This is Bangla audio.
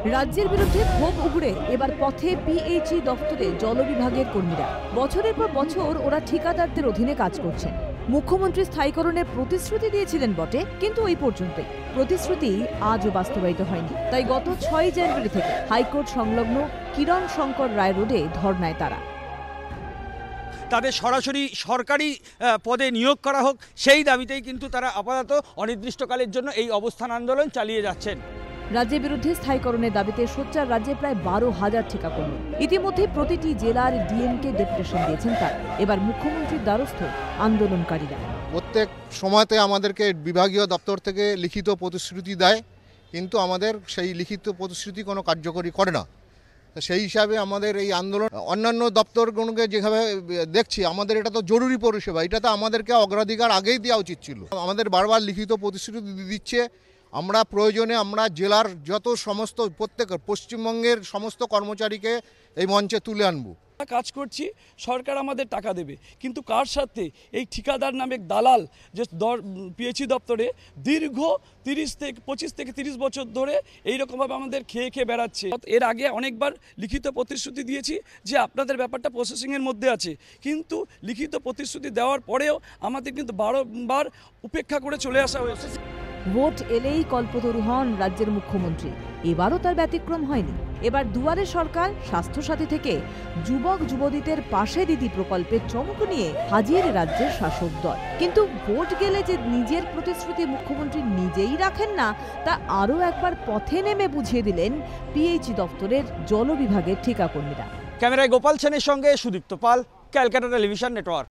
রাজ্যের বিরুদ্ধে ক্ষোভ উগড়ে এবার পথে পিএইচই দফতরে জল বিভাগের কর্মীরা। বছরের পর বছর ওরা ঠিকাদারদের অধীনে কাজ করছেন। মুখ্যমন্ত্রী স্থায়ীকরণের প্রতিশ্রুতি দিয়েছিলেন বটে, কিন্তু ওই পর্যন্তই। প্রতিশ্রুতি আজও বাস্তবায়িত হয়নি। তাই গত ৬ জানুয়ারি থেকে হাইকোর্ট সংলগ্ন কিরণ শঙ্কর রায় রোডে ধর্নায় তারা। তাদের সরাসরি সরকারি পদে নিয়োগ করা হোক, সেই দাবিতেই কিন্তু তারা আপাতত অনির্দিষ্টকালের জন্য এই অবস্থান আন্দোলন চালিয়ে যাচ্ছেন। রাজ্যের বিরুদ্ধে স্থায়ীকরণের দাবিতে সোচ্চার রাজ্যে প্রায় ১২,০০০ ঠিকাকর্মী। ইতিমধ্যে প্রতিটি জেলার ডিএমকে ডেপুটেশন দিয়েছেন তারা। এবার মুখ্যমন্ত্রীর দ্বারস্থ আন্দোলনকারীরা। প্রত্যেক সময়তে আমাদেরকে বিভাগীয় দপ্তর থেকে লিখিত প্রতিশ্রুতি দেয়, কিন্তু আমাদের সেই লিখিত প্রতিশ্রুতি কোনো কার্যকরী করে না। সেই হিসাবে আমাদের এই আন্দোলন অন্যান্য দপ্তরগুলোকে যেভাবে দেখছি, আমাদের এটা তো জরুরি পরিষেবা, এটা তো আমাদেরকে অগ্রাধিকার আগেই দেওয়া উচিত ছিল। আমাদের বারবার লিখিত প্রতিশ্রুতি দিচ্ছে, আমরা প্রয়োজনে আমরা জেলার যত সমস্ত প্রত্যেক পশ্চিমবঙ্গের সমস্ত কর্মচারীকে এই মঞ্চে তুলে আনবো। কাজ করছি, সরকার আমাদের টাকা দেবে, কিন্তু কার সাথে? এই ঠিকাদার নামে দালাল যে পিএইচই দপ্তরে দীর্ঘ 25 থেকে 30 বছর ধরে এইরকমভাবে আমাদের খেয়ে বেড়াচ্ছে। এর আগে অনেকবার লিখিত প্রতিশ্রুতি দিয়েছি যে আপনাদের ব্যাপারটা প্রসেসিংয়ের মধ্যে আছে, কিন্তু লিখিত প্রতিশ্রুতি দেওয়ার পরেও আমাদের কিন্তু বারবার উপেক্ষা করে চলে আসা হয়েছে। ভোট এলেই কল্পতরু হন রাজ্যের মুখ্যমন্ত্রী। এবারও তার ব্যতিক্রম হয়নি। এবার দুয়ারে সরকার, স্বাস্থ্যসাথী থেকে যুবক যুবতীদের পাশে দিদি প্রকল্পের চমক নিয়ে হাজির রাজ্যের শাসক দল। কিন্তু ভোট গেলে যে নিজের প্রতিশ্রুতি মুখ্যমন্ত্রী নিজেই রাখেন না, তা আরও একবার পথে নেমে বুঝিয়ে দিলেন পিএইচই দপ্তরের জল বিভাগের ঠিকাকর্মীরা। ক্যামেরায় গোপাল সেনের সঙ্গে সুদীপ্ত পাল, ক্যালকাটা টেলিভিশন নেটওয়ার্ক।